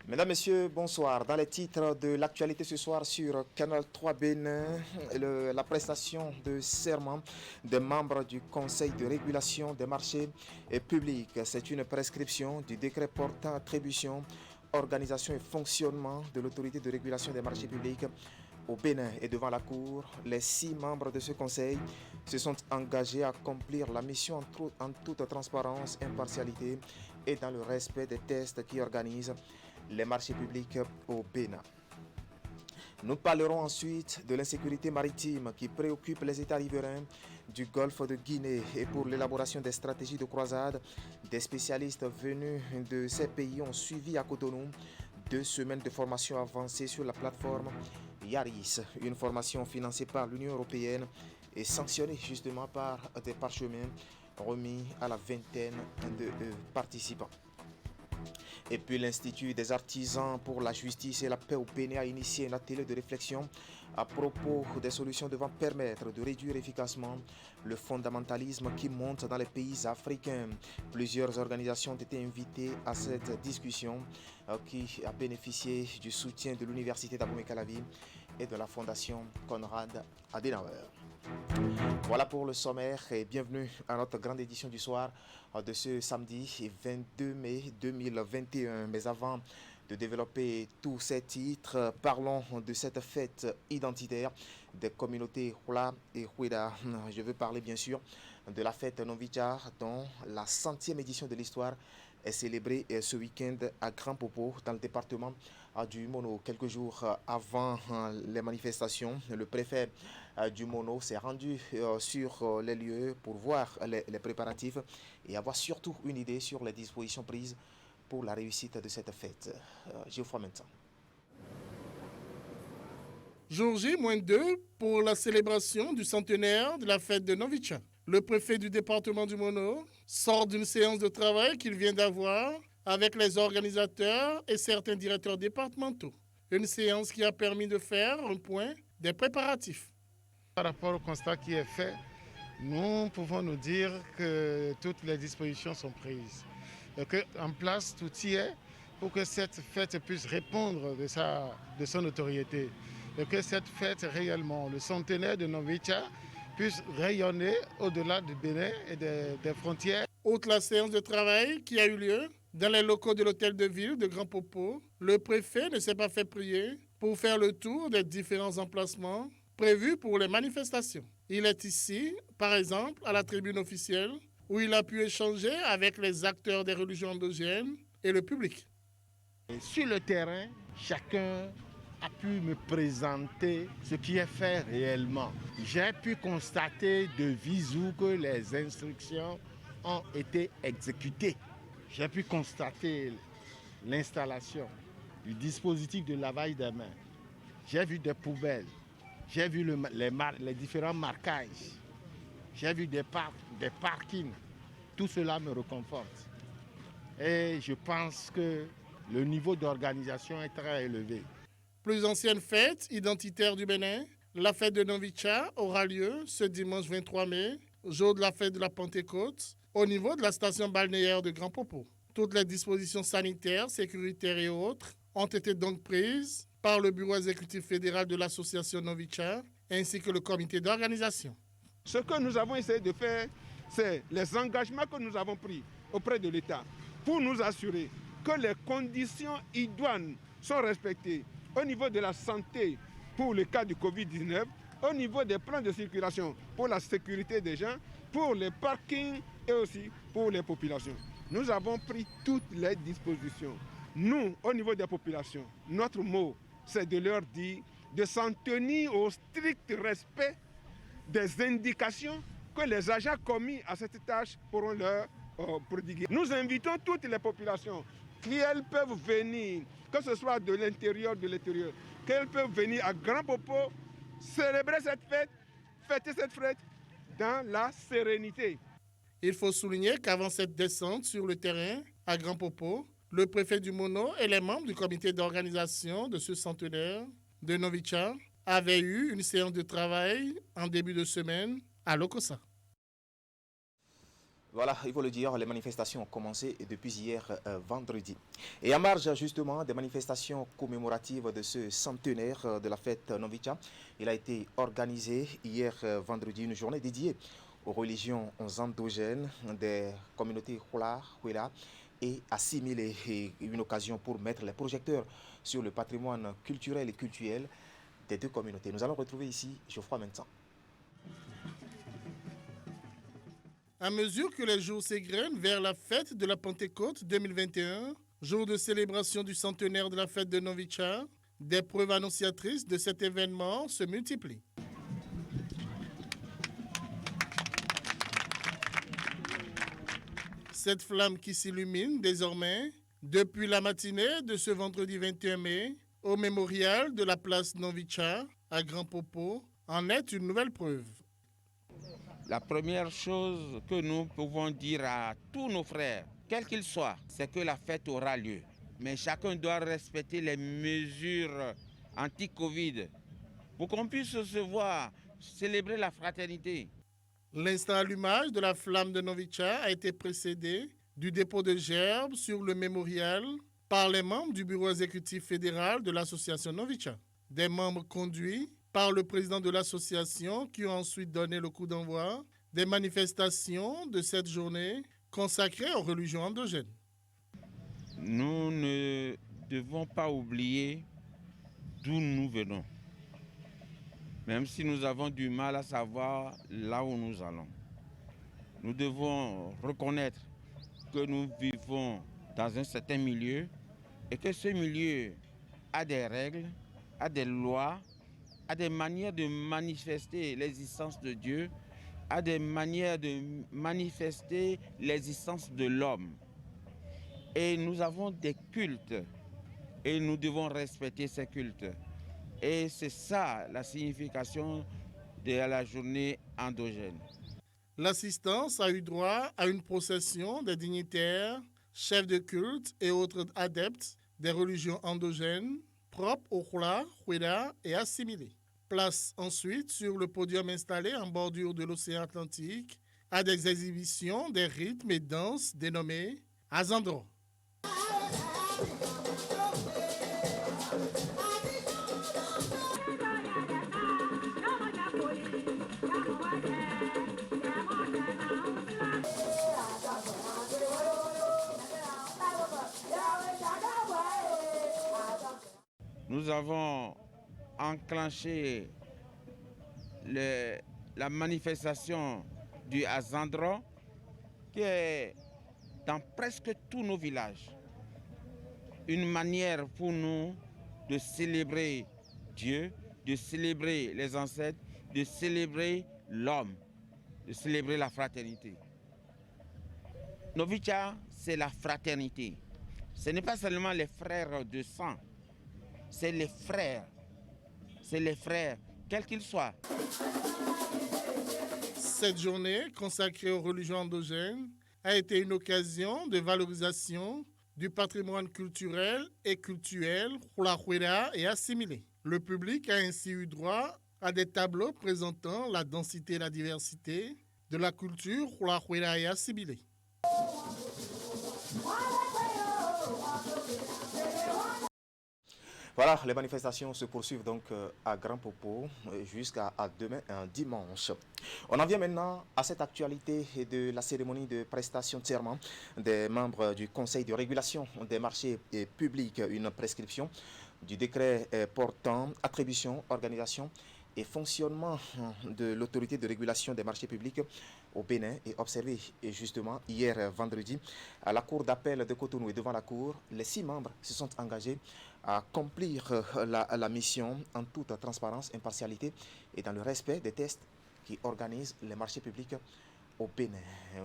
Mesdames, Messieurs, bonsoir. Dans les titres de l'actualité ce soir sur Canal 3 Bénin, la prestation de serment des membres du Conseil de régulation des marchés publics. C'est une prescription du décret portant attribution, organisation et fonctionnement de l'autorité de régulation des marchés publics au Bénin et devant la Cour. Les 6 membres de ce conseil se sont engagés à accomplir la mission en toute transparence, impartialité et dans le respect des tests qui organisent les marchés publics au Bénin. Nous parlerons ensuite de l'insécurité maritime qui préoccupe les États riverains du golfe de Guinée et pour l'élaboration des stratégies de croisade. Des spécialistes venus de ces pays ont suivi à Cotonou 2 semaines de formation avancée sur la plateforme Yaris, une formation financée par l'Union européenne et sanctionnée justement par des parchemins remis à la vingtaine de participants. Et puis l'Institut des artisans pour la justice et la paix au Bénin a initié un atelier de réflexion à propos des solutions devant permettre de réduire efficacement le fondamentalisme qui monte dans les pays africains. Plusieurs organisations ont été invitées à cette discussion qui a bénéficié du soutien de l'Université d'Abomey-Calavi et de la Fondation Konrad Adenauer. Voilà pour le sommaire et bienvenue à notre grande édition du soir de ce samedi 22 mai 2021. Mais avant de développer tous ces titres, parlons de cette fête identitaire des communautés Hula et Huida. Je veux parler bien sûr de la fête Novicha dont la 100e édition de l'histoire est célébrée ce week-end à Grand Popo dans le département du Mono. Quelques jours avant les manifestations, le préfet du Mono s'est rendu sur les lieux pour voir les préparatifs et avoir surtout une idée sur les dispositions prises pour la réussite de cette fête. Geoffroy Mentan. Jour J-2 pour la célébration du centenaire de la fête de Novicha. Le préfet du département du Mono sort d'une séance de travail qu'il vient d'avoir avec les organisateurs et certains directeurs départementaux. Une séance qui a permis de faire un point des préparatifs. Par rapport au constat qui est fait, nous pouvons nous dire que toutes les dispositions sont prises. Et qu'en place, tout y est pour que cette fête puisse répondre de son notoriété. Et que cette fête réellement, le centenaire de Novicha, puisse rayonner au-delà du Bénin et des frontières. Outre la séance de travail qui a eu lieu dans les locaux de l'hôtel de ville de Grand Popo, le préfet ne s'est pas fait prier pour faire le tour des différents emplacements prévus pour les manifestations. Il est ici, par exemple, à la tribune officielle, où il a pu échanger avec les acteurs des religions endogènes et le public. Et sur le terrain, chacun a pu me présenter ce qui est fait réellement. J'ai pu constater de visu que les instructions ont été exécutées. J'ai pu constater l'installation du dispositif de lavage des mains. J'ai vu des poubelles. J'ai vu les différents marquages. J'ai vu des parkings. Tout cela me réconforte. Et je pense que le niveau d'organisation est très élevé. Plus ancienne fête identitaire du Bénin, la fête de Novicha aura lieu ce dimanche 23 mai, jour de la fête de la Pentecôte, au niveau de la station balnéaire de Grand Popo. Toutes les dispositions sanitaires, sécuritaires et autres ont été donc prises par le bureau exécutif fédéral de l'association Novicha ainsi que le comité d'organisation. Ce que nous avons essayé de faire, c'est les engagements que nous avons pris auprès de l'État pour nous assurer que les conditions idoines sont respectées au niveau de la santé pour le cas du Covid-19, au niveau des plans de circulation pour la sécurité des gens, pour les parkings et aussi pour les populations. Nous avons pris toutes les dispositions. Nous, au niveau des populations, notre mot, c'est de leur dire de s'en tenir au strict respect des indications que les agents commis à cette tâche pourront leur prodiguer. Nous invitons toutes les populations qu'elles peuvent venir, que ce soit de l'intérieur, qu'elles peuvent venir à Grand Popo, célébrer cette fête, fêter cette fête dans la sérénité. Il faut souligner qu'avant cette descente sur le terrain à Grand Popo, le préfet du Mono et les membres du comité d'organisation de ce centenaire de Novicha avaient eu une séance de travail en début de semaine à Lokossa. Voilà, il faut le dire, les manifestations ont commencé depuis hier vendredi. Et en marge justement des manifestations commémoratives de ce centenaire de la fête Novicha, il a été organisé hier vendredi une journée dédiée aux religions endogènes des communautés Hula, Huila et assimilées. Et une occasion pour mettre les projecteurs sur le patrimoine culturel et cultuel des deux communautés. Nous allons retrouver ici Geoffroy Mentan. À mesure que les jours s'égrènent vers la fête de la Pentecôte 2021, jour de célébration du centenaire de la fête de Novicha, des preuves annonciatrices de cet événement se multiplient. Cette flamme qui s'illumine désormais depuis la matinée de ce vendredi 21 mai au mémorial de la place Novicha à Grand Popo en est une nouvelle preuve. La première chose que nous pouvons dire à tous nos frères, quels qu'ils soient, c'est que la fête aura lieu. Mais chacun doit respecter les mesures anti-Covid pour qu'on puisse se voir, célébrer la fraternité. L'instant allumage de la flamme de Novicha a été précédé du dépôt de gerbes sur le mémorial par les membres du bureau exécutif fédéral de l'association Novicha. Des membres conduits par le président de l'association qui ont ensuite donné le coup d'envoi des manifestations de cette journée consacrée aux religions endogènes. Nous ne devons pas oublier d'où nous venons, même si nous avons du mal à savoir là où nous allons. Nous devons reconnaître que nous vivons dans un certain milieu et que ce milieu a des règles, a des lois, a des manières de manifester l'existence de Dieu, a des manières de manifester l'existence de l'homme. Et nous avons des cultes et nous devons respecter ces cultes. Et c'est ça la signification de la journée endogène. L'assistance a eu droit à une procession des dignitaires, chefs de culte et autres adeptes des religions endogènes propres aux Hula, Huila et assimilés. Place ensuite sur le podium installé en bordure de l'océan Atlantique à des exhibitions des rythmes et danses dénommés Azandro. Nous avons enclenché la manifestation du Azandro qui est dans presque tous nos villages. Une manière pour nous de célébrer Dieu, de célébrer les ancêtres, de célébrer l'homme, de célébrer la fraternité. Novicha, c'est la fraternité. Ce n'est pas seulement les frères de sang, c'est les frères, quels qu'ils soient. Cette journée consacrée aux religions endogènes a été une occasion de valorisation du patrimoine culturel et cultuel Hula, Huila et assimilé. Le public a ainsi eu droit à des tableaux présentant la densité et la diversité de la culture Hula, Huila et assimilée. Voilà, les manifestations se poursuivent donc à Grand Popo jusqu'à demain, dimanche. On en vient maintenant à cette actualité de la cérémonie de prestation de serment des membres du Conseil de régulation des marchés publics, une prescription du décret portant attribution, organisation et fonctionnement de l'autorité de régulation des marchés publics au Bénin est observé. Et justement, hier vendredi, à la cour d'appel de Cotonou et devant la cour, les 6 membres se sont engagés à accomplir la mission en toute transparence, impartialité et dans le respect des tests qui organisent les marchés publics au Bénin.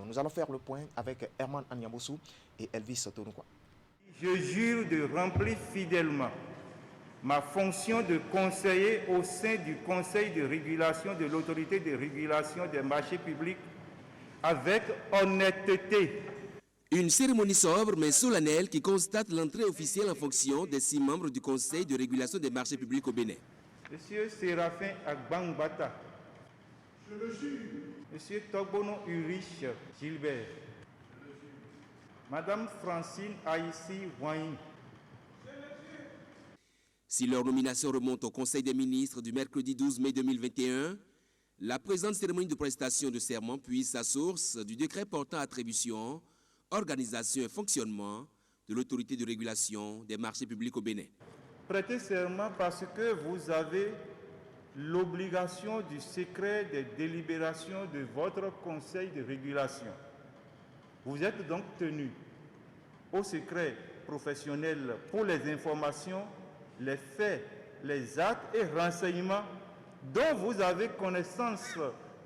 Nous allons faire le point avec Herman Anyamboussou et Elvis Tonoukwa. Je jure de remplir fidèlement ma fonction de conseiller au sein du Conseil de régulation de l'autorité de régulation des marchés publics avec honnêteté. Une cérémonie sobre mais solennelle qui constate l'entrée officielle en fonction des 6 membres du Conseil de régulation des marchés publics au Bénin. Monsieur Séraphin Agbangbata, je le jure Monsieur Togbono Ulrich Gilbert, Madame Francine Aïssi Wayne. Si leur nomination remonte au Conseil des ministres du mercredi 12 mai 2021, la présente cérémonie de prestation de serment puise sa source du décret portant attribution, organisation et fonctionnement de l'autorité de régulation des marchés publics au Bénin. Prêtez serment parce que vous avez l'obligation du secret des délibérations de votre conseil de régulation. Vous êtes donc tenu au secret professionnel pour les informations, les faits, les actes et renseignements dont vous avez connaissance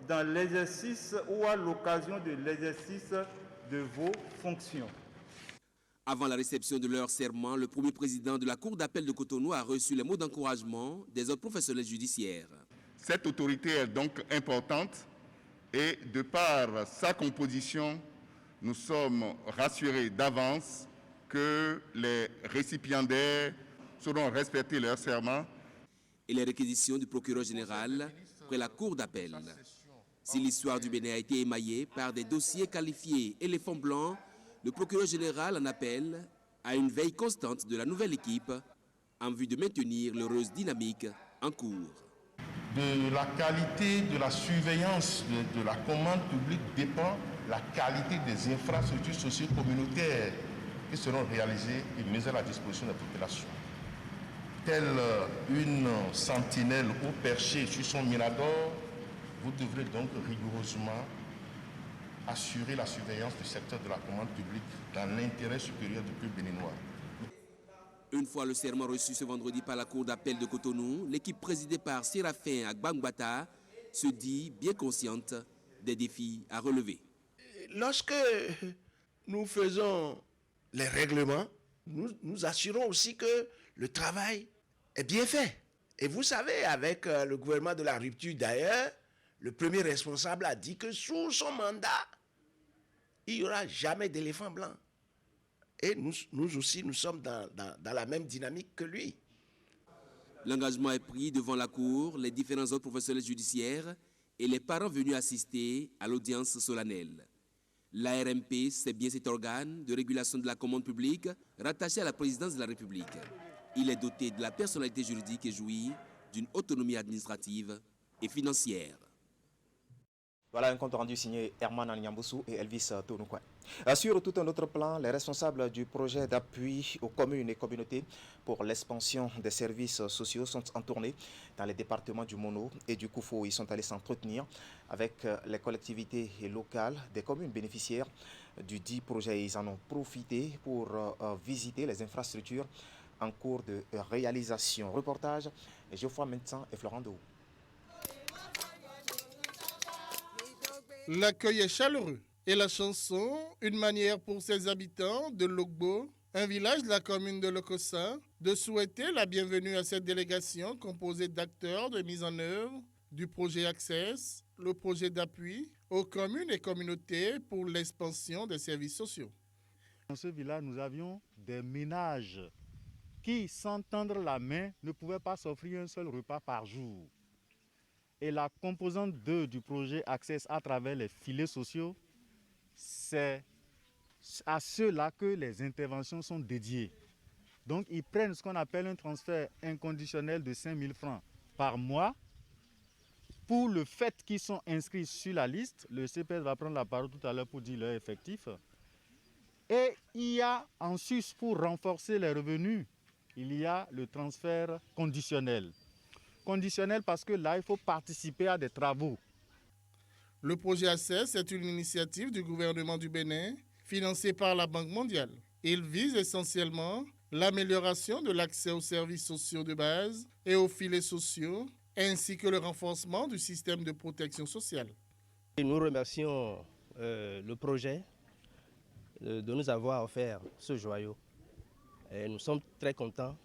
dans l'exercice ou à l'occasion de l'exercice de vos fonctions. Avant la réception de leur serment, le premier président de la Cour d'appel de Cotonou a reçu les mots d'encouragement des autres professionnels judiciaires. Cette autorité est donc importante et de par sa composition, nous sommes rassurés d'avance que les récipiendaires sauront respecter leur serment. Et les réquisitions du procureur général près la Cour d'appel. Si l'histoire du Bénin a été émaillée par des dossiers qualifiés éléphants blancs, le procureur général en appelle à une veille constante de la nouvelle équipe en vue de maintenir l'heureuse dynamique en cours. De la qualité de la surveillance de la commande publique dépend la qualité des infrastructures socio-communautaires qui seront réalisées et mises à la disposition des populations. Telle une sentinelle ou perchée sur son mirador, vous devrez donc rigoureusement assurer la surveillance du secteur de la commande publique dans l'intérêt supérieur du peuple béninois. Une fois le serment reçu ce vendredi par la Cour d'appel de Cotonou, l'équipe présidée par Séraphin Agbangbata se dit bien consciente des défis à relever. Lorsque nous faisons les règlements, nous assurons aussi que le travail est bien fait. Et vous savez, avec le gouvernement de la rupture d'ailleurs, le premier responsable a dit que sous son mandat, il n'y aura jamais d'éléphant blanc. Et nous aussi, nous sommes dans la même dynamique que lui. L'engagement est pris devant la Cour, les différents autres professionnels judiciaires et les parents venus assister à l'audience solennelle. L'ARMP, c'est bien cet organe de régulation de la commande publique rattaché à la présidence de la République. Il est doté de la personnalité juridique et jouit d'une autonomie administrative et financière. Voilà un compte rendu signé Herman Anyamboussou et Elvis Tonoukouan. Sur tout un autre plan, les responsables du projet d'appui aux communes et communautés pour l'expansion des services sociaux sont en tournée dans les départements du Mono et du Koufo. Ils sont allés s'entretenir avec les collectivités locales des communes bénéficiaires du dit projet. Ils en ont profité pour visiter les infrastructures en cours de réalisation. Reportage Geoffroy Mentan et Florent Dehou. L'accueil est chaleureux et la chanson, une manière pour ses habitants de Logbo, un village de la commune de Lokossa, de souhaiter la bienvenue à cette délégation composée d'acteurs de mise en œuvre du projet Access, le projet d'appui aux communes et communautés pour l'expansion des services sociaux. Dans ce village, nous avions des ménages qui, sans tendre la main, ne pouvaient pas s'offrir un seul repas par jour. Et la composante 2 du projet Access à travers les filets sociaux, c'est à ceux-là que les interventions sont dédiées. Donc ils prennent ce qu'on appelle un transfert inconditionnel de 5 000 francs par mois. Pour le fait qu'ils sont inscrits sur la liste, le CPS va prendre la parole tout à l'heure pour dire leur effectif. Et il y a en sus, pour renforcer les revenus, il y a le transfert conditionnel. Conditionnel parce que là, il faut participer à des travaux. Le projet Access est une initiative du gouvernement du Bénin, financée par la Banque mondiale. Il vise essentiellement l'amélioration de l'accès aux services sociaux de base et aux filets sociaux, ainsi que le renforcement du système de protection sociale. Et nous remercions le projet de nous avoir offert ce joyau. Et nous sommes très contents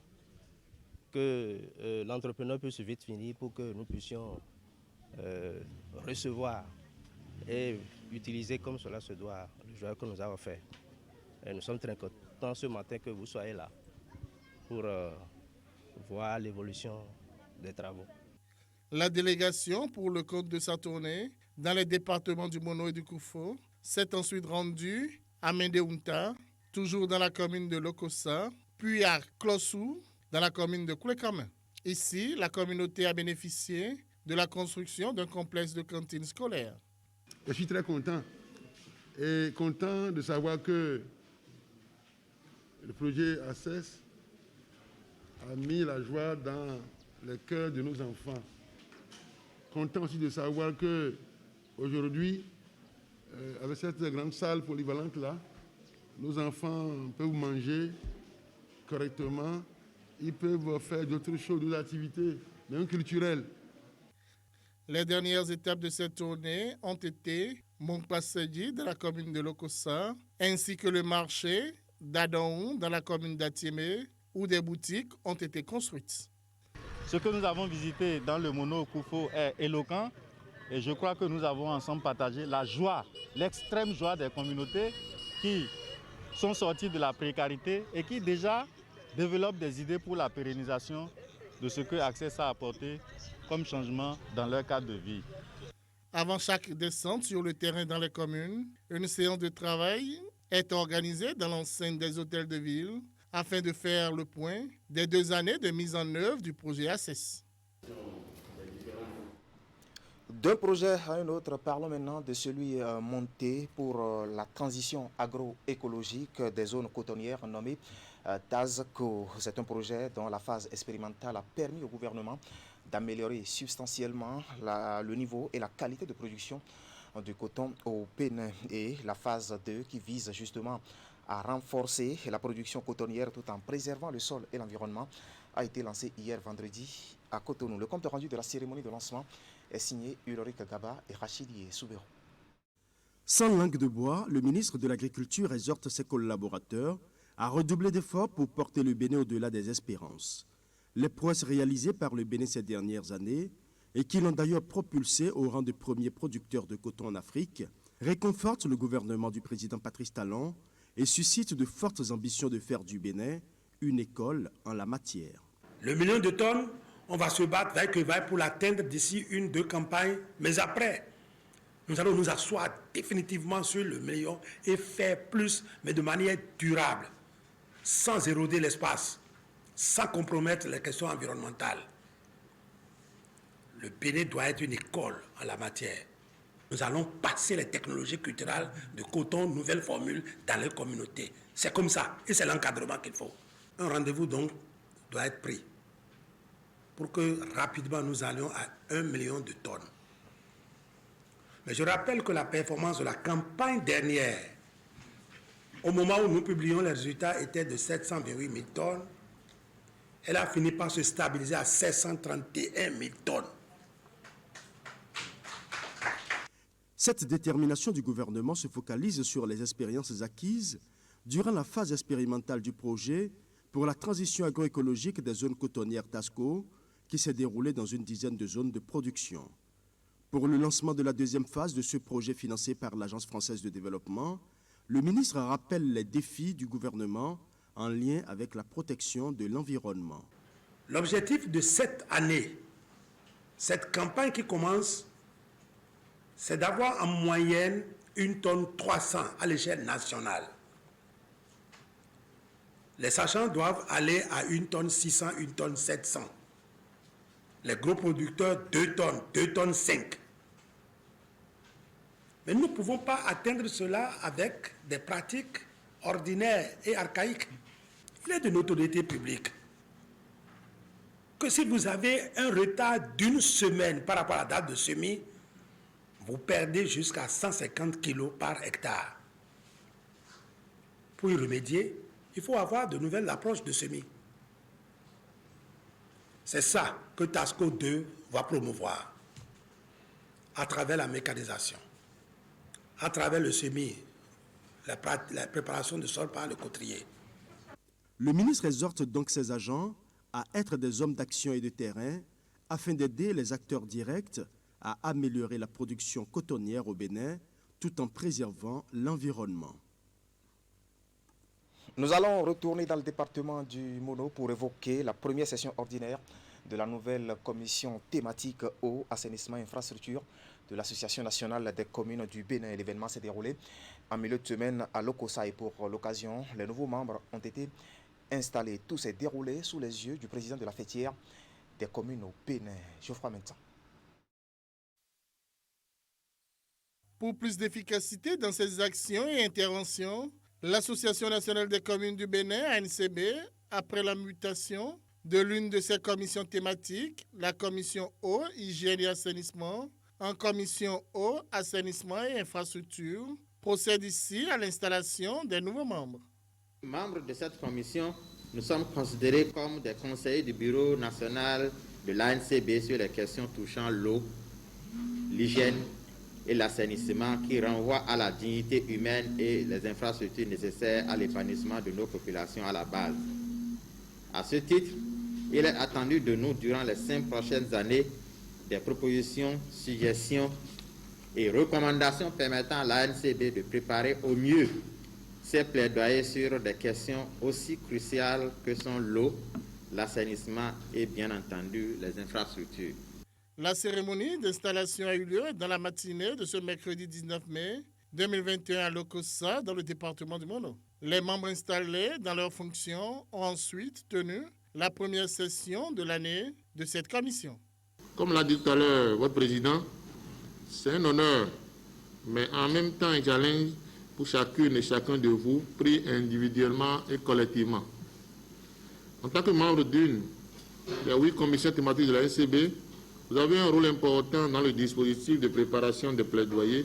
que l'entrepreneur puisse vite finir pour que nous puissions recevoir et utiliser comme cela se doit le joyau que nous avons fait. Et nous sommes très contents ce matin que vous soyez là pour voir l'évolution des travaux. La délégation, pour le compte de sa tournée, dans les départements du Mono et du Koufo, s'est ensuite rendu à Mendeunta, toujours dans la commune de Lokossa, puis à Klossou, dans la commune de Koulekame. Ici, la communauté a bénéficié de la construction d'un complexe de cantines scolaires. Je suis très content et content de savoir que le projet ACES a mis la joie dans les cœurs de nos enfants. Content aussi de savoir que aujourd'hui, avec cette grande salle polyvalente là, nos enfants peuvent manger correctement, ils peuvent faire d'autres choses, d'autres activités, même culturelles. Les dernières étapes de cette tournée ont été Monkpassedji dans la commune de Lokossa, ainsi que le marché d'Adaon dans la commune d'Atiémé, où des boutiques ont été construites. Ce que nous avons visité dans le Mono Koufo est éloquent et je crois que nous avons ensemble partagé la joie, l'extrême joie des communautés qui sont sorties de la précarité et qui déjà développent des idées pour la pérennisation de ce que Access a apporté comme changement dans leur cadre de vie. Avant chaque descente sur le terrain dans les communes, une séance de travail est organisée dans l'enceinte des hôtels de ville afin de faire le point des 2 années de mise en œuvre du projet ACES. D'un projet à un autre, parlons maintenant de celui monté pour la transition agroécologique des zones cotonnières nommé TASCO. C'est un projet dont la phase expérimentale a permis au gouvernement d'améliorer substantiellement le niveau et la qualité de production du coton au Bénin. Et la phase 2 qui vise justement à renforcer la production cotonnière tout en préservant le sol et l'environnement a été lancée hier vendredi à Cotonou. Le compte rendu de la cérémonie de lancement est signé Ulrich Gaba et Rachidi Soubero. Sans langue de bois, le ministre de l'Agriculture exhorte ses collaborateurs à redoubler d'efforts pour porter le Bénin au-delà des espérances. Les prouesses réalisées par le Bénin ces dernières années, et qui l'ont d'ailleurs propulsé au rang de premier producteur de coton en Afrique, réconfortent le gouvernement du président Patrice Talon et suscitent de fortes ambitions de faire du Bénin une école en la matière. Le million de tonnes, on va se battre vaille que vaille pour l'atteindre d'ici 1-2 campagnes, mais après, nous allons nous asseoir définitivement sur le million et faire plus, mais de manière durable, sans éroder l'espace, sans compromettre les questions environnementales. Le Bénin doit être une école en la matière. Nous allons passer les technologies culturelles de coton, nouvelles formules dans les communautés. C'est comme ça, et c'est l'encadrement qu'il faut. Un rendez-vous donc doit être pris pour que rapidement nous allions à 1 million de tonnes. Mais je rappelle que la performance de la campagne dernière, au moment où nous publions les résultats, était de 728 000 tonnes. Elle a fini par se stabiliser à 731 000 tonnes. Cette détermination du gouvernement se focalise sur les expériences acquises durant la phase expérimentale du projet pour la transition agroécologique des zones cotonnières TASCO, qui s'est déroulée dans une dizaine de zones de production. Pour le lancement de la deuxième phase de ce projet financé par l'Agence française de développement, le ministre rappelle les défis du gouvernement en lien avec la protection de l'environnement. L'objectif de cette année, cette campagne qui commence, c'est d'avoir en moyenne 1 tonne 300 à l'échelle nationale. Les sachants doivent aller à 1 tonne 600, 1 tonne 700. Les gros producteurs, 2 tonnes, 2 tonnes 5. Mais nous ne pouvons pas atteindre cela avec des pratiques ordinaires et archaïques. Il est de notoriété publique que si vous avez un retard d'1 semaine par rapport à la date de semis, vous perdez jusqu'à 150 kilos par hectare. Pour y remédier, il faut avoir de nouvelles approches de semis. C'est ça que TASCO 2 va promouvoir à travers la mécanisation, à travers le semis, la préparation de sol par le cotrier. Le ministre exhorte donc ses agents à être des hommes d'action et de terrain afin d'aider les acteurs directs à améliorer la production cotonnière au Bénin tout en préservant l'environnement. Nous allons retourner dans le département du Mono pour évoquer la première session ordinaire de la nouvelle commission thématique eau, assainissement, infrastructure, de l'Association nationale des communes du Bénin. L'événement s'est déroulé en milieu de semaine à Lokossa et pour l'occasion, les nouveaux membres ont été installés. Tout s'est déroulé sous les yeux du président de la fêtière des communes au Bénin, Geoffroy Mentan. Pour plus d'efficacité dans ses actions et interventions, l'Association nationale des communes du Bénin, ANCB, après la mutation de l'une de ses commissions thématiques, la commission eau, hygiène et assainissement, en commission eau, assainissement et infrastructure, procède ici à l'installation des nouveaux membres. Membres de cette commission, nous sommes considérés comme des conseillers du Bureau national de l'ANCB sur les questions touchant l'eau, l'hygiène et l'assainissement qui renvoient à la dignité humaine et les infrastructures nécessaires à l'épanouissement de nos populations à la base. À ce titre, il est attendu de nous durant les 5 prochaines années des propositions, suggestions et recommandations permettant à l'ANCB de préparer au mieux ses plaidoyers sur des questions aussi cruciales que sont l'eau, l'assainissement et bien entendu les infrastructures. La cérémonie d'installation a eu lieu dans la matinée de ce mercredi 19 mai 2021 à Lokossa, dans le département du Mono. Les membres installés dans leurs fonctions ont ensuite tenu la première session de l'année de cette commission. Comme l'a dit tout à l'heure votre président, c'est un honneur, mais en même temps un challenge pour chacune et chacun de vous, pris individuellement et collectivement. En tant que membre d'une des 8 commissions thématiques de la NCB, vous avez un rôle important dans le dispositif de préparation des plaidoyers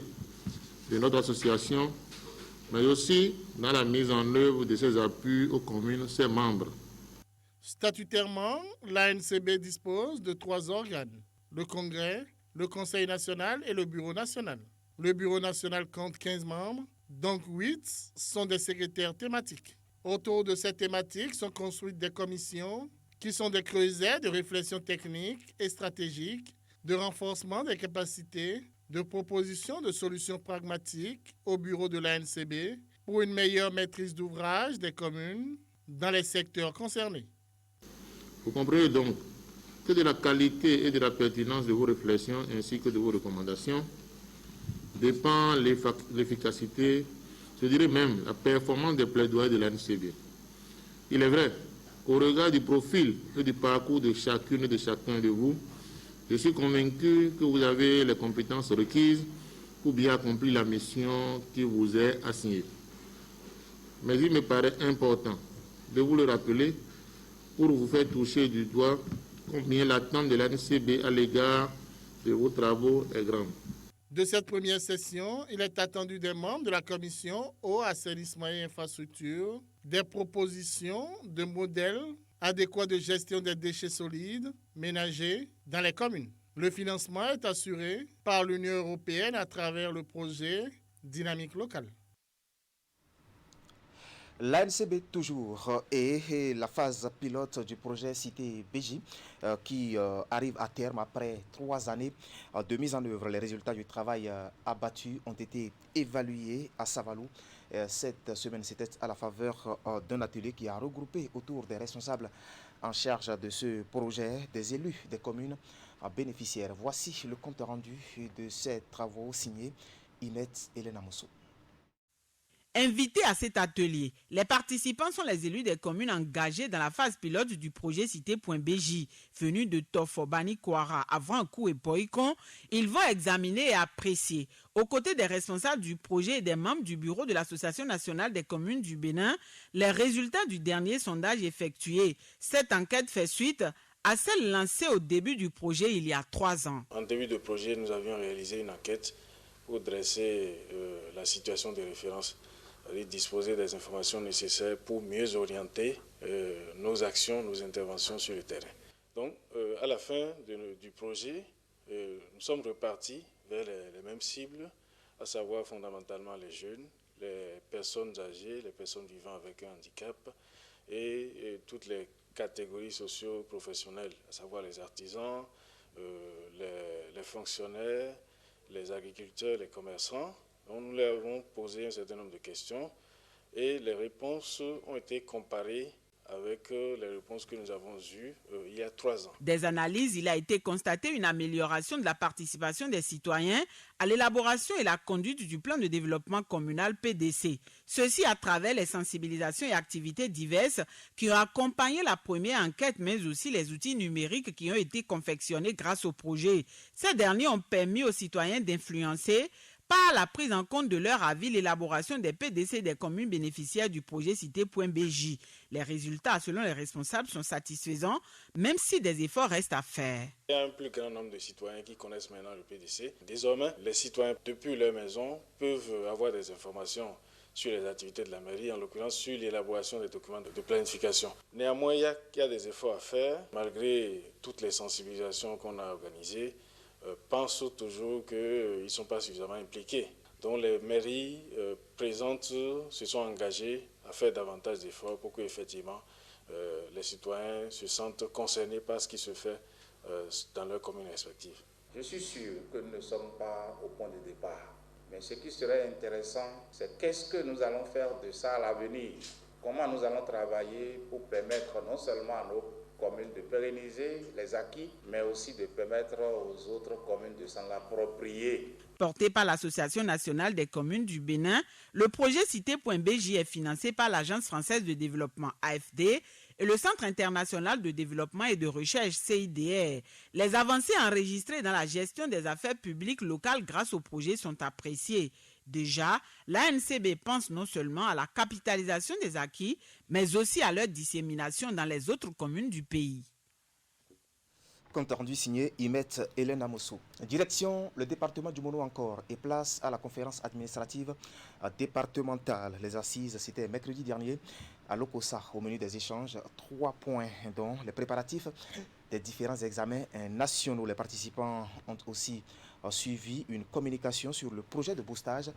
de notre association, mais aussi dans la mise en œuvre de ses appuis aux communes, ses membres. Statutairement, l'ANCB dispose de 3 organes, le Congrès, le Conseil national et le Bureau national. Le Bureau national compte 15 membres, donc 8 sont des secrétaires thématiques. Autour de ces thématiques sont construites des commissions qui sont des creusets de réflexion technique et stratégique, de renforcement des capacités, de proposition de solutions pragmatiques au bureau de l'ANCB pour une meilleure maîtrise d'ouvrage des communes dans les secteurs concernés. Vous comprenez donc que de la qualité et de la pertinence de vos réflexions ainsi que de vos recommandations dépend l'efficacité, je dirais même la performance des plaidoyers de l'ANCB. Il est vrai qu'au regard du profil et du parcours de chacune et de chacun de vous, je suis convaincu que vous avez les compétences requises pour bien accomplir la mission qui vous est assignée. Mais il me paraît important de vous le rappeler pour vous faire toucher du doigt combien l'attente de l'ANCB à l'égard de vos travaux est grande. De cette première session, il est attendu des membres de la commission eau, assainissement et infrastructure des propositions de modèles adéquats de gestion des déchets solides ménagers dans les communes. Le financement est assuré par l'Union européenne à travers le projet Dynamique locale. L'ANCB toujours et la phase pilote du projet Cité BJ qui arrive à terme après 3 années de mise en œuvre. Les résultats du travail abattu ont été évalués à Savalou. Cette semaine, c'était à la faveur d'un atelier qui a regroupé autour des responsables en charge de ce projet des élus des communes bénéficiaires. Voici le compte rendu de ces travaux signés Inette Elena Mousso. Invités à cet atelier, les participants sont les élus des communes engagés dans la phase pilote du projet Cité.BJ. Venus de Tofobani, Kouara, Avrankou et Boïkon, ils vont examiner et apprécier, aux côtés des responsables du projet et des membres du bureau de l'Association nationale des communes du Bénin, les résultats du dernier sondage effectué. Cette enquête fait suite à celle lancée au début du projet il y a 3 ans. En début de projet, nous avions réalisé une enquête pour dresser la situation de référence, disposer des informations nécessaires pour mieux orienter nos actions, nos interventions sur le terrain. Donc, à la fin du projet, nous sommes repartis vers les mêmes cibles, à savoir fondamentalement les jeunes, les personnes âgées, les personnes vivant avec un handicap et toutes les catégories socio-professionnelles, à savoir les artisans, les fonctionnaires, les agriculteurs, les commerçants. Donc, nous leur avons posé un certain nombre de questions et les réponses ont été comparées avec les réponses que nous avons eues il y a 3 ans. Des analyses, il a été constaté une amélioration de la participation des citoyens à l'élaboration et la conduite du plan de développement communal PDC. Ceci à travers les sensibilisations et activités diverses qui ont accompagné la première enquête, mais aussi les outils numériques qui ont été confectionnés grâce au projet. Ces derniers ont permis aux citoyens d'influencer par la prise en compte de leur avis l'élaboration des PDC des communes bénéficiaires du projet Cité.BJ. Les résultats, selon les responsables, sont satisfaisants, même si des efforts restent à faire. Il y a un plus grand nombre de citoyens qui connaissent maintenant le PDC. Désormais, les citoyens, depuis leur maison, peuvent avoir des informations sur les activités de la mairie, en l'occurrence sur l'élaboration des documents de planification. Néanmoins, il y a des efforts à faire, malgré toutes les sensibilisations qu'on a organisées. Pensent toujours qu'ils ne sont pas suffisamment impliqués. Donc les mairies présentes se sont engagées à faire davantage d'efforts pour qu'effectivement les citoyens se sentent concernés par ce qui se fait dans leurs communes respectives. Je suis sûr que nous ne sommes pas au point de départ. Mais ce qui serait intéressant, c'est qu'est-ce que nous allons faire de ça à l'avenir? Comment nous allons travailler pour permettre non seulement à nos communes de pérenniser les acquis, mais aussi de permettre aux autres communes de s'en approprier. Porté par l'Association nationale des communes du Bénin, le projet Cité.BJ est financé par l'Agence française de développement AFD et le Centre international de développement et de recherche CIDR. Les avancées enregistrées dans la gestion des affaires publiques locales grâce au projet sont appréciées. Déjà, l'ANCB pense non seulement à la capitalisation des acquis, mais aussi à leur dissémination dans les autres communes du pays. Compte rendu signé Imet Hélène Amosso. Direction le département du Mono encore et place à la conférence administrative départementale. Les assises, c'était mercredi dernier à l'Okosa. Au menu des échanges, 3 points dont les préparatifs des différents examens nationaux. Les participants ont aussi suivi une communication sur le projet de boostage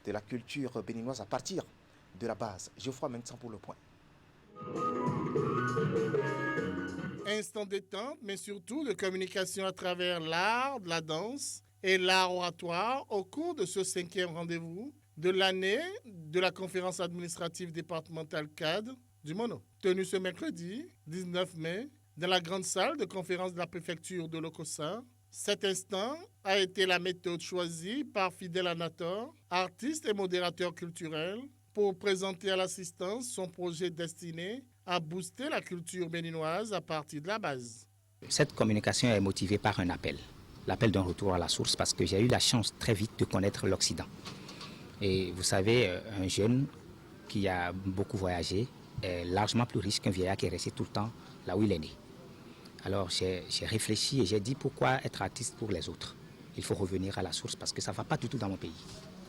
de la culture béninoise à partir de la base. Geoffroy Mensan pour le point. Instant détente, mais surtout de communication à travers l'art, la danse et l'art oratoire au cours de ce 5e rendez-vous de l'année de la conférence administrative départementale cadre du Mono. Tenu ce mercredi 19 mai dans la grande salle de conférence de la préfecture de l'Okosa. Cet instant a été la méthode choisie par Fidèle Anator, artiste et modérateur culturel, pour présenter à l'assistance son projet destiné à booster la culture béninoise à partir de la base. Cette communication est motivée par un appel, l'appel d'un retour à la source, parce que j'ai eu la chance très vite de connaître l'Occident. Et vous savez, un jeune qui a beaucoup voyagé est largement plus riche qu'un vieillard qui est resté tout le temps là où il est né. Alors j'ai réfléchi et j'ai dit pourquoi être artiste pour les autres. Il faut revenir à la source parce que ça ne va pas du tout dans mon pays.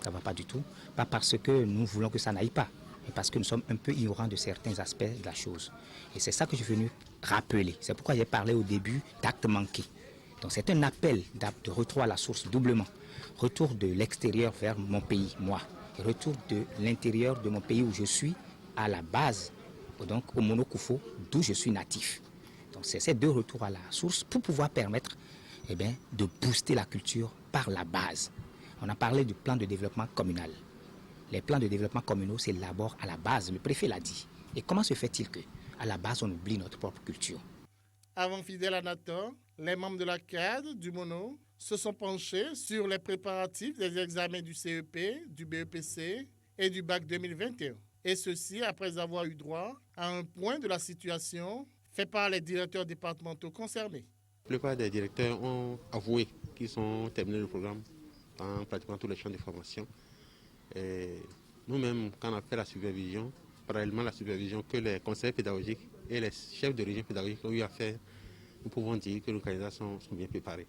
Ça ne va pas du tout. Pas parce que nous voulons que ça n'aille pas, mais parce que nous sommes un peu ignorants de certains aspects de la chose. Et c'est ça que je suis venu rappeler. C'est pourquoi j'ai parlé au début d'actes manqués. Donc c'est un appel de retour à la source doublement. Retour de l'extérieur vers mon pays, moi. Et retour de l'intérieur de mon pays où je suis à la base, donc au Mono-Koufo, d'où je suis natif. Donc c'est ces deux retours à la source pour pouvoir permettre de booster la culture par la base. On a parlé du plan de développement communal. Les plans de développement communaux s'élaborent à la base, le préfet l'a dit. Et comment se fait-il qu'à la base, on oublie notre propre culture? Avant Fidèle Anator, les membres de la cadre du Mono se sont penchés sur les préparatifs des examens du CEP, du BEPC et du Bac 2021. Et ceci après avoir eu droit à un point de la situation fait par les directeurs départementaux concernés. La plupart des directeurs ont avoué qu'ils ont terminé le programme dans pratiquement tous les champs de formation. Et nous-mêmes, quand on a fait la supervision, parallèlement à la supervision que les conseils pédagogiques et les chefs de région pédagogique ont eu à faire, nous pouvons dire que nos candidats sont bien préparés.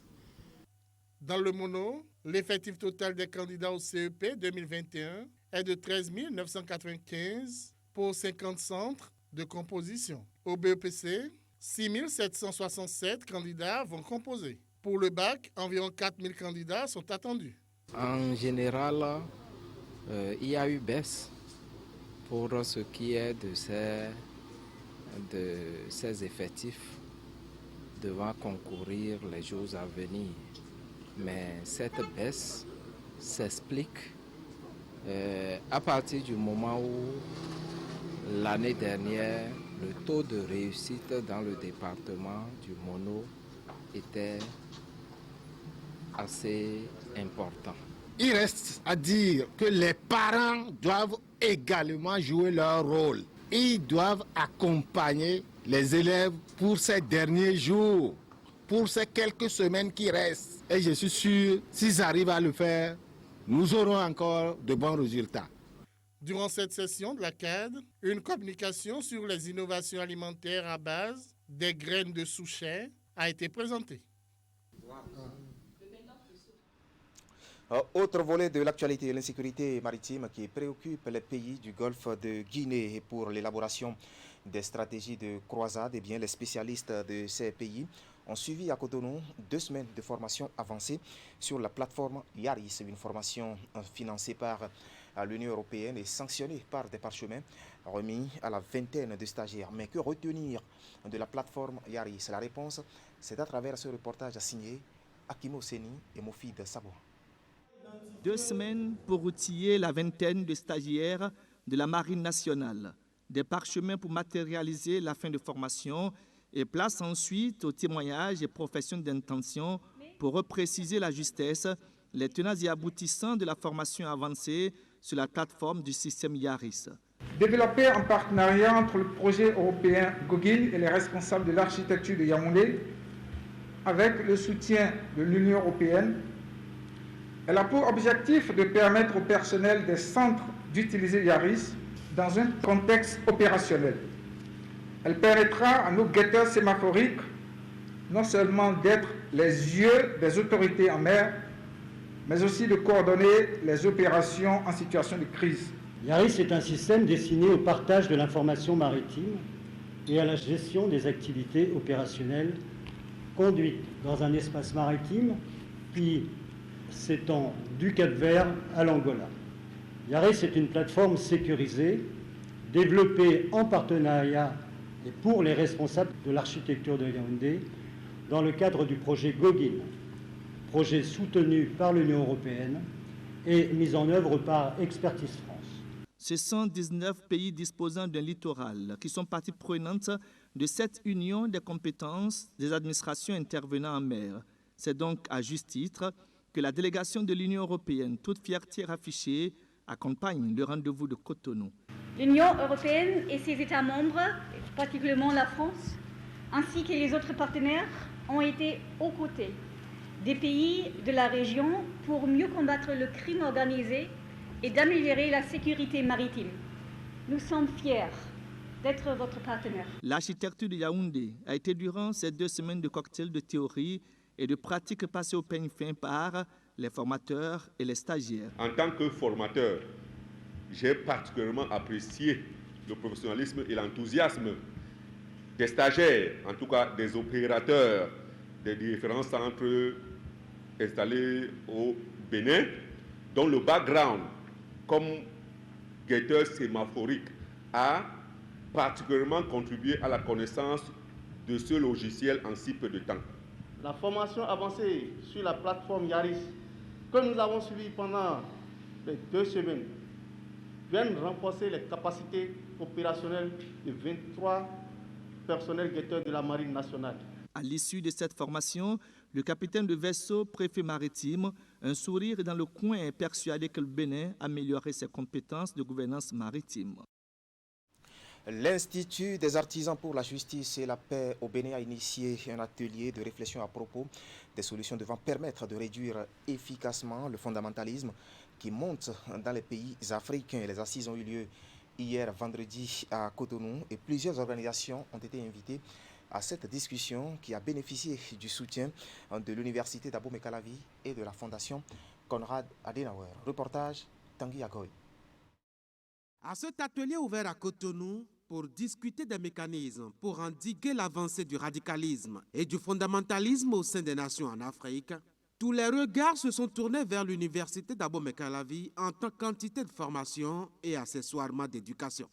Dans le Mono, l'effectif total des candidats au CEP 2021 est de 13 995 pour 50 centres de composition. Au BEPC, 6 767 candidats vont composer. Pour le bac, environ 4 000 candidats sont attendus. En général, il y a eu baisse pour ce qui est de ces effectifs devant concourir les jours à venir. Mais cette baisse s'explique à partir du moment où l'année dernière, le taux de réussite dans le département du Mono était assez important. Il reste à dire que les parents doivent également jouer leur rôle. Ils doivent accompagner les élèves pour ces derniers jours, pour ces quelques semaines qui restent. Et je suis sûr, s'ils arrivent à le faire, nous aurons encore de bons résultats. Durant cette session de la CAD, une communication sur les innovations alimentaires à base des graines de souchet a été présentée. Autre volet de l'actualité, l'insécurité maritime qui préoccupe les pays du Golfe de Guinée. Et pour l'élaboration des stratégies de croisade, eh bien, les spécialistes de ces pays ont suivi à Cotonou 2 semaines de formation avancée sur la plateforme Yaris, une formation financée par l'Union européenne et sanctionnée par des parchemins remis à la vingtaine de stagiaires. Mais que retenir de la plateforme Yaris? La réponse, c'est à travers ce reportage signé Akimo Seni et Mofid Sabo. 2 semaines pour outiller la vingtaine de stagiaires de la Marine nationale. Des parchemins pour matérialiser la fin de formation et place ensuite aux témoignages et professions d'intention pour repréciser la justesse, les tenants et aboutissants de la formation avancée sur la plateforme du système Yaris. Développé en partenariat entre le projet européen Gogin et les responsables de l'architecture de Yaoundé, avec le soutien de l'Union européenne, elle a pour objectif de permettre au personnel des centres d'utiliser Yaris dans un contexte opérationnel. Elle permettra à nos guetteurs sémaphoriques non seulement d'être les yeux des autorités en mer, mais aussi de coordonner les opérations en situation de crise. Yaris est un système destiné au partage de l'information maritime et à la gestion des activités opérationnelles conduites dans un espace maritime qui s'étend du Cap-Vert à l'Angola. Yaris est une plateforme sécurisée, développée en partenariat et pour les responsables de l'architecture de Yaoundé dans le cadre du projet Gogin, projet soutenu par l'Union européenne et mis en œuvre par Expertise France. Ce sont 19 pays disposant d'un littoral qui sont parties prenantes de cette union des compétences des administrations intervenant en mer. C'est donc à juste titre que la délégation de l'Union européenne, toute fierté affichée, accompagne le rendez-vous de Cotonou. L'Union européenne et ses États membres, particulièrement la France, ainsi que les autres partenaires, ont été aux côtés des pays de la région pour mieux combattre le crime organisé et d'améliorer la sécurité maritime. Nous sommes fiers d'être votre partenaire. L'architecture de Yaoundé a été durant ces 2 semaines de cocktails de théorie et de pratiques passées au peigne fin par les formateurs et les stagiaires. En tant que formateur, j'ai particulièrement apprécié le professionnalisme et l'enthousiasme des stagiaires, en tout cas des opérateurs des différents centres installés au Bénin, dont le background comme guetteur sémaphorique a particulièrement contribué à la connaissance de ce logiciel en si peu de temps. La formation avancée sur la plateforme Yaris, que nous avons suivie pendant les 2 semaines, vient renforcer les capacités opérationnelles de 23 personnels guetteurs de la Marine nationale. À l'issue de cette formation, le capitaine de vaisseau, préfet maritime, un sourire dans le coin, est persuadé que le Bénin améliorerait ses compétences de gouvernance maritime. L'Institut des artisans pour la justice et la paix au Bénin a initié un atelier de réflexion à propos des solutions devant permettre de réduire efficacement le fondamentalisme qui monte dans les pays africains. Les assises ont eu lieu hier vendredi à Cotonou et plusieurs organisations ont été invitées à cette discussion qui a bénéficié du soutien de l'Université d'Abomey-Calavi et de la Fondation Konrad Adenauer. Reportage Tanguy Agoy. À cet atelier ouvert à Cotonou pour discuter des mécanismes pour endiguer l'avancée du radicalisme et du fondamentalisme au sein des nations en Afrique, tous les regards se sont tournés vers l'Université d'Abomey-Calavi en tant qu'entité de formation et accessoirement d'éducation.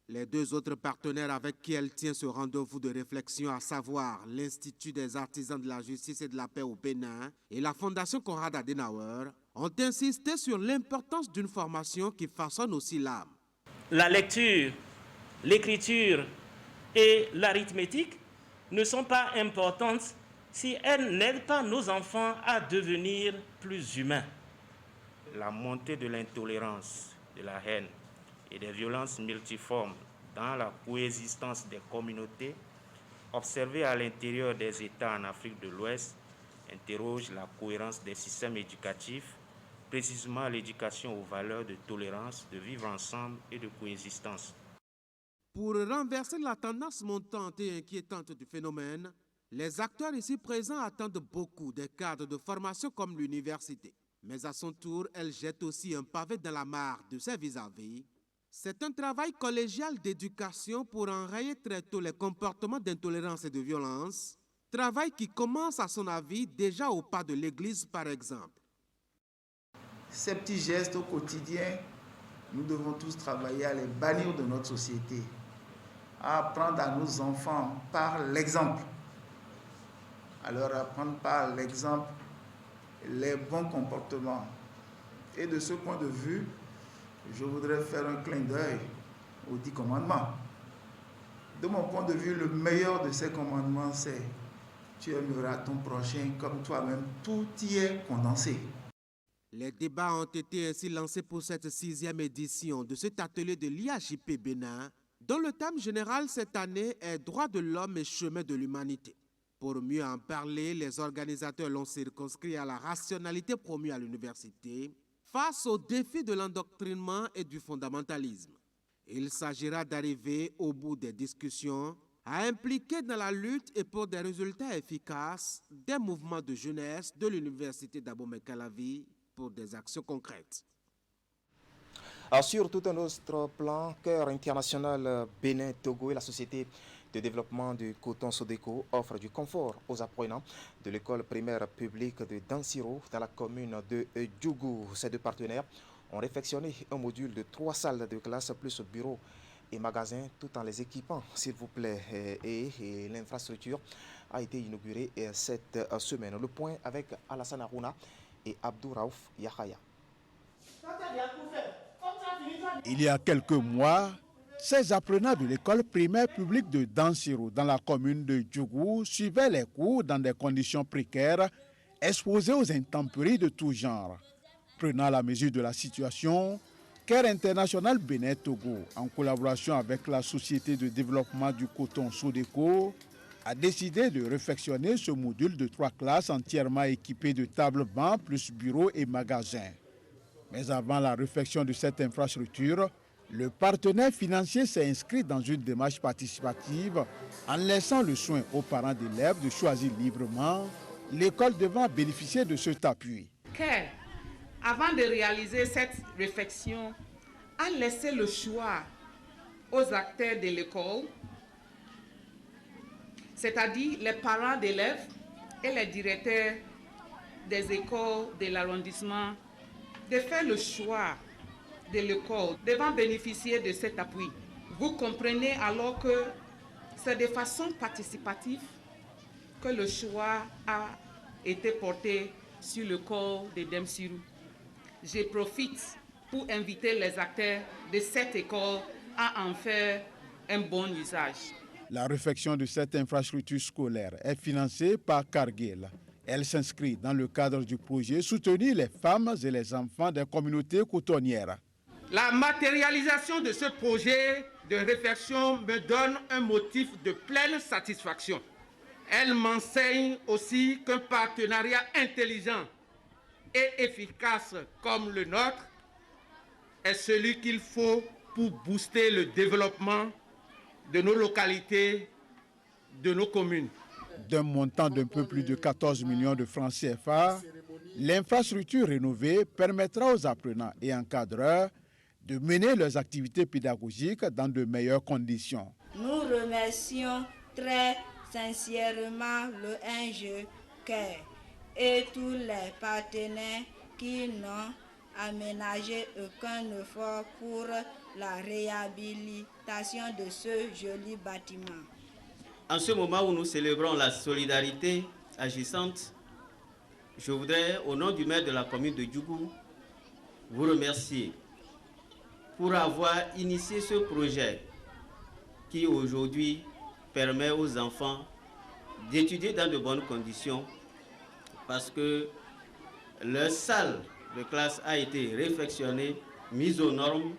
Les 2 autres partenaires avec qui elle tient ce rendez-vous de réflexion, à savoir l'Institut des artisans de la justice et de la paix au Bénin et la Fondation Konrad Adenauer, ont insisté sur l'importance d'une formation qui façonne aussi l'âme. La lecture, l'écriture et l'arithmétique ne sont pas importantes si elles n'aident pas nos enfants à devenir plus humains. La montée de l'intolérance, de la haine et des violences multiformes dans la coexistence des communautés observées à l'intérieur des États en Afrique de l'Ouest interroge la cohérence des systèmes éducatifs, précisément l'éducation aux valeurs de tolérance, de vivre ensemble et de coexistence. Pour renverser la tendance montante et inquiétante du phénomène, les acteurs ici présents attendent beaucoup des cadres de formation comme l'université. Mais à son tour, elle jette aussi un pavé dans la mare de ses vis-à-vis. C'est un travail collégial d'éducation pour enrayer très tôt les comportements d'intolérance et de violence, travail qui commence à son avis déjà au pas de l'église par exemple. Ces petits gestes au quotidien, nous devons tous travailler à les bannir de notre société, à apprendre à nos enfants par l'exemple, à leur apprendre par l'exemple les bons comportements. Et de ce point de vue, je voudrais faire un clin d'œil aux 10 commandements. De mon point de vue, le meilleur de ces commandements, c'est « Tu aimeras ton prochain comme toi-même ». Tout y est condensé. Les débats ont été ainsi lancés pour cette 6e édition de cet atelier de l'IAJP Bénin, dont le thème général cette année est « Droits de l'homme et chemin de l'humanité ». Pour mieux en parler, les organisateurs l'ont circonscrit à la rationalité promue à l'université face aux défis de l'endoctrinement et du fondamentalisme. Il s'agira d'arriver au bout des discussions à impliquer dans la lutte et pour des résultats efficaces des mouvements de jeunesse de l'université d'Abomey-Calavi pour des actions concrètes. Sur tout un autre plan, Cœur international Bénin-Togo et la société de développement du coton Sodeco offre du confort aux apprenants de l'école primaire publique de Dansiro dans la commune de Djougou. Ces deux partenaires ont réfectionné un module de 3 salles de classe plus bureaux et magasins tout en les équipant, s'il vous plaît. Et l'infrastructure a été inaugurée cette semaine. Le point avec Alassane Harouna et Abdou Raouf Yahaya. Il y a quelques mois, ces apprenants de l'école primaire publique de Dansiro dans la commune de Djougou suivaient les cours dans des conditions précaires, exposés aux intempéries de tout genre. Prenant la mesure de la situation, Cœur international Bénin-Togo, en collaboration avec la société de développement du coton Sodeco, a décidé de réfectionner ce module de 3 classes entièrement équipé de tables-bancs plus bureaux et magasins. Mais avant la réfection de cette infrastructure, le partenaire financier s'est inscrit dans une démarche participative en laissant le soin aux parents d'élèves de choisir librement l'école devant bénéficier de cet appui. Cœur, avant de réaliser cette réflexion, a laissé le choix aux acteurs de l'école, c'est-à-dire les parents d'élèves et les directeurs des écoles de l'arrondissement, de faire le choix de l'école devant bénéficier de cet appui. Vous comprenez alors que c'est de façon participative que le choix a été porté sur le corps de Dansiro. Je profite pour inviter les acteurs de cette école à en faire un bon usage. La réfection de cette infrastructure scolaire est financée par Cargill. Elle s'inscrit dans le cadre du projet Soutenir les femmes et les enfants des communautés cotonnières. La matérialisation de ce projet de réflexion me donne un motif de pleine satisfaction. Elle m'enseigne aussi qu'un partenariat intelligent et efficace comme le nôtre est celui qu'il faut pour booster le développement de nos localités, de nos communes. D'un montant d'un peu plus de 14 millions de francs CFA, l'infrastructure rénovée permettra aux apprenants et encadreurs de mener leurs activités pédagogiques dans de meilleures conditions. Nous remercions très sincèrement le NG Cœur et tous les partenaires qui n'ont aménagé aucun effort pour la réhabilitation de ce joli bâtiment. En ce moment où nous célébrons la solidarité agissante, je voudrais, au nom du maire de la commune de Djougou, vous remercier pour avoir initié ce projet qui aujourd'hui permet aux enfants d'étudier dans de bonnes conditions parce que leur salle de classe a été réfectionnée, mise aux normes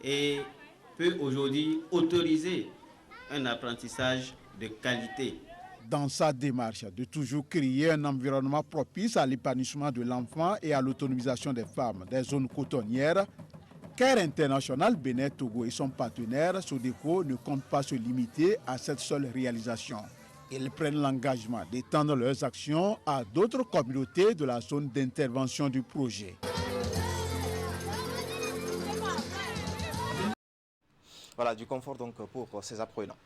et peut aujourd'hui autoriser un apprentissage de qualité. Dans sa démarche de toujours créer un environnement propice à l'épanouissement de l'enfant et à l'autonomisation des femmes des zones cotonnières, Care International Bénin Togo et son partenaire Sodeco ne comptent pas se limiter à cette seule réalisation. Ils prennent l'engagement d'étendre leurs actions à d'autres communautés de la zone d'intervention du projet. Voilà, du confort donc pour ces apprenants.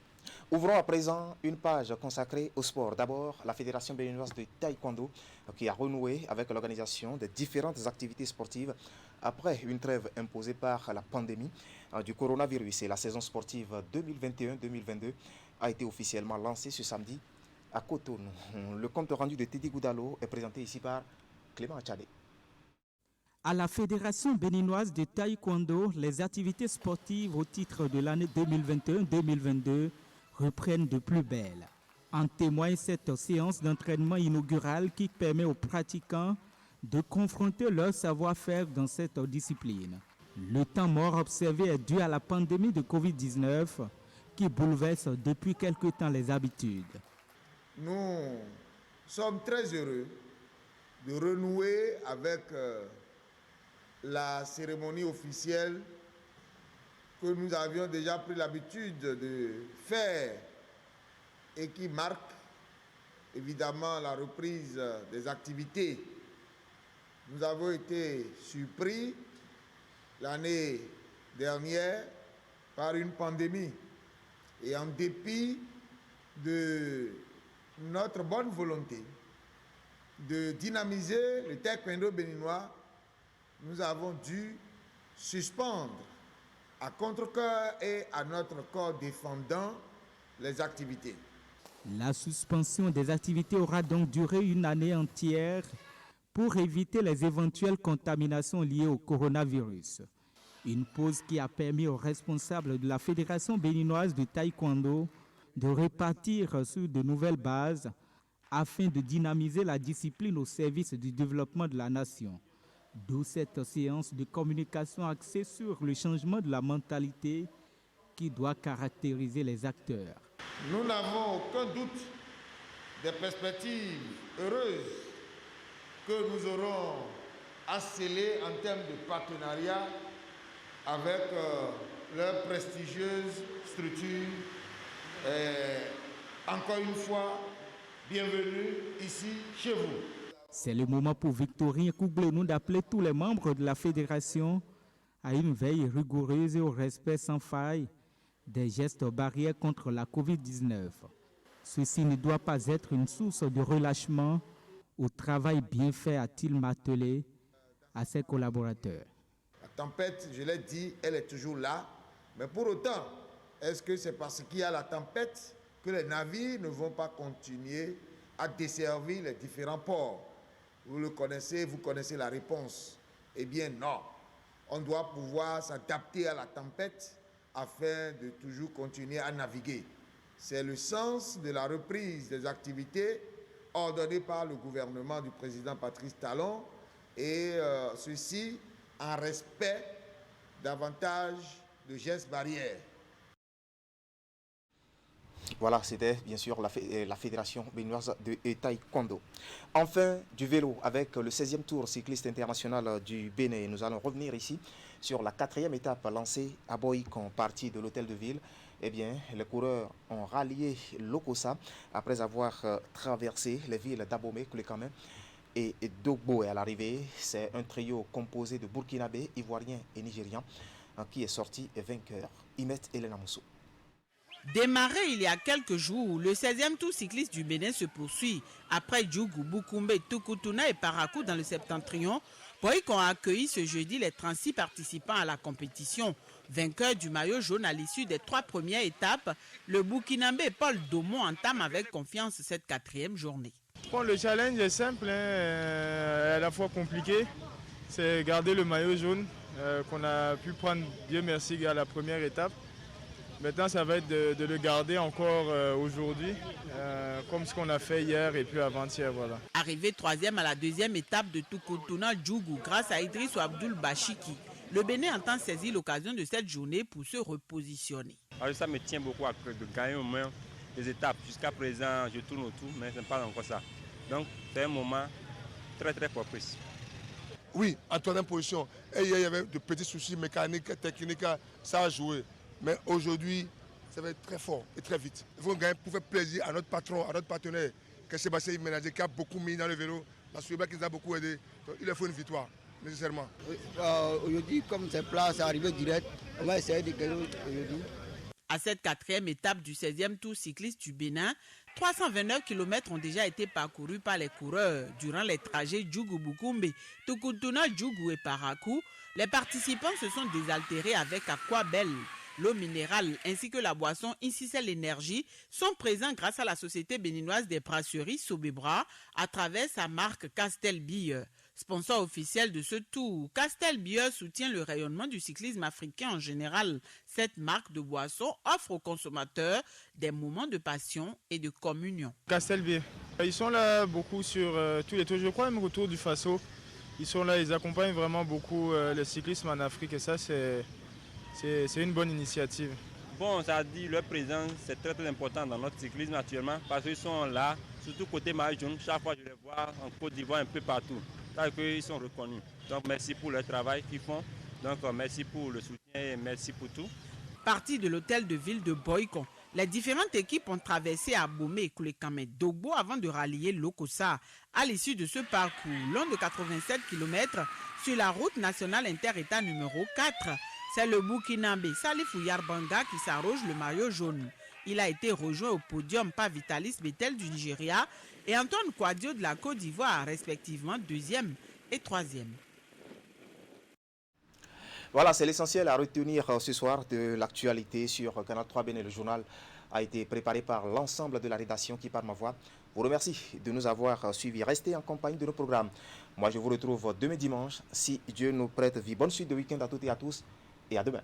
Ouvrons à présent une page consacrée au sport. D'abord, la Fédération béninoise de taekwondo qui a renoué avec l'organisation de différentes activités sportives après une trêve imposée par la pandémie du coronavirus. Et la saison sportive 2021-2022 a été officiellement lancée ce samedi à Cotonou. Le compte rendu de Teddy Goudalo est présenté ici par Clément Achadé. À la Fédération béninoise de taekwondo, les activités sportives au titre de l'année 2021-2022 reprennent de plus belle. En témoigne cette séance d'entraînement inaugurale qui permet aux pratiquants de confronter leur savoir-faire dans cette discipline. Le temps mort observé est dû à la pandémie de Covid-19 qui bouleverse depuis quelque temps les habitudes. Nous sommes très heureux de renouer avec la cérémonie officielle que nous avions déjà pris l'habitude de faire et qui marque évidemment la reprise des activités. Nous avons été surpris l'année dernière par une pandémie et en dépit de notre bonne volonté de dynamiser le taekwondo béninois, nous avons dû suspendre à contre-cœur et à notre corps défendant les activités. La suspension des activités aura donc duré une année entière pour éviter les éventuelles contaminations liées au coronavirus. Une pause qui a permis aux responsables de la Fédération béninoise de taekwondo de repartir sur de nouvelles bases afin de dynamiser la discipline au service du développement de la nation. D'où cette séance de communication axée sur le changement de la mentalité qui doit caractériser les acteurs. Nous n'avons aucun doute des perspectives heureuses que nous aurons à sceller en termes de partenariat avec leurs prestigieuses structures. Encore une fois, bienvenue ici chez vous. C'est le moment pour Victorien Kouglenou d'appeler tous les membres de la fédération à une veille rigoureuse et au respect sans faille des gestes barrières contre la Covid-19. Ceci ne doit pas être une source de relâchement au travail bien fait, a-t-il martelé à ses collaborateurs. La tempête, je l'ai dit, elle est toujours là. Mais pour autant, est-ce que c'est parce qu'il y a la tempête que les navires ne vont pas continuer à desservir les différents ports? Vous le connaissez, vous connaissez la réponse. Eh bien non, on doit pouvoir s'adapter à la tempête afin de toujours continuer à naviguer. C'est le sens de la reprise des activités ordonnées par le gouvernement du président Patrice Talon et ceci en respect davantage de gestes barrières. Voilà, c'était bien sûr la Fédération béninoise de taekwondo. Enfin, du vélo avec le 16e tour cycliste international du Bénin. Nous allons revenir ici sur la 4e étape lancée à Boïcon, partie de l'hôtel de ville. Eh bien, les coureurs ont rallié Lokossa après avoir traversé les villes d'Abomey, Koulekame et Dogbo. Et à l'arrivée, c'est un trio composé de Burkinabés, Ivoiriens et Nigérians qui est sorti vainqueur. Imet Elena Mousso. Démarré il y a quelques jours, le 16e tour cycliste du Bénin se poursuit. Après Djougou, Boukoumbe, Tukutuna et Parakou dans le septentrion, Boïcon a accueilli ce jeudi les 36 participants à la compétition. Vainqueur du maillot jaune à l'issue des 3 premières étapes, le Burkinabé Paul Domon entame avec confiance cette 4e journée. Bon, le challenge est simple, à la fois compliqué. C'est garder le maillot jaune qu'on a pu prendre, Dieu merci, à la première étape. Maintenant, ça va être de le garder encore aujourd'hui, comme ce qu'on a fait hier et puis avant-hier. Voilà. Arrivé 3e à la 2e étape de Tukutuna Djougou grâce à Idriss Abdoul Bachiki, le Bénin entend saisir l'occasion de cette journée pour se repositionner. Alors ça me tient beaucoup à cœur de gagner au moins les étapes. Jusqu'à présent, je tourne autour, mais ce n'est pas encore ça. Donc, c'est un moment très propice. Oui, en 3e position. Et hier, il y avait de petits soucis mécaniques, techniques, ça a joué. Mais aujourd'hui, ça va être très fort et très vite. Il faut gagner pour faire plaisir à notre patron, à notre partenaire, que est Sébastien Yves qui a beaucoup mis dans le vélo. La Suéba qui nous a beaucoup aidé. Donc, il faut une victoire, nécessairement. Aujourd'hui, comme c'est plat, c'est arrivé direct. On va essayer de gagner aujourd'hui. À cette 4e étape du 16e Tour cycliste du Bénin, 329 km ont déjà été parcourus par les coureurs durant les trajets Djougou-Boukoumbe, Tukutuna, Djougou et Parakou. Les participants se sont désaltérés avec Aquabel. L'eau minérale ainsi que la boisson Insicel Énergie sont présents grâce à la société béninoise des brasseries Sobebra à travers sa marque Castel Beer. Sponsor officiel de ce tour, Castel Beer soutient le rayonnement du cyclisme africain en général. Cette marque de boisson offre aux consommateurs des moments de passion et de communion. Castel Beer, ils sont là beaucoup sur tous les tours, je crois même au Tour du Faso. Ils sont là, ils accompagnent vraiment beaucoup le cyclisme en Afrique et ça c'est une bonne initiative. Bon, ça dit leur présence, c'est très important dans notre cyclisme actuellement parce qu'ils sont là, surtout côté maillot jaune. Chaque fois je les vois en Côte d'Ivoire un peu partout. Ils sont reconnus. Donc merci pour le travail qu'ils font. Donc merci pour le soutien et merci pour tout. Parti de l'hôtel de ville de Boycon, les différentes équipes ont traversé Abomey et Koulekame Dogbo avant de rallier Lokossa. À l'issue de ce parcours, long de 87 km sur la route nationale inter-État numéro 4, c'est le Burkinabé Salifou Yarbanga qui s'arroge le maillot jaune. Il a été rejoint au podium par Vitalis Bettel du Nigeria et Antoine Kouadio de la Côte d'Ivoire, respectivement 2e et 3e. Voilà, c'est l'essentiel à retenir ce soir de l'actualité sur Canal 3 Bénin. Le journal a été préparé par l'ensemble de la rédaction qui, par ma voix, vous remercie de nous avoir suivis. Restez en compagnie de nos programmes. Moi, je vous retrouve demain dimanche, si Dieu nous prête vie. Bonne suite de week-end à toutes et à tous et à demain.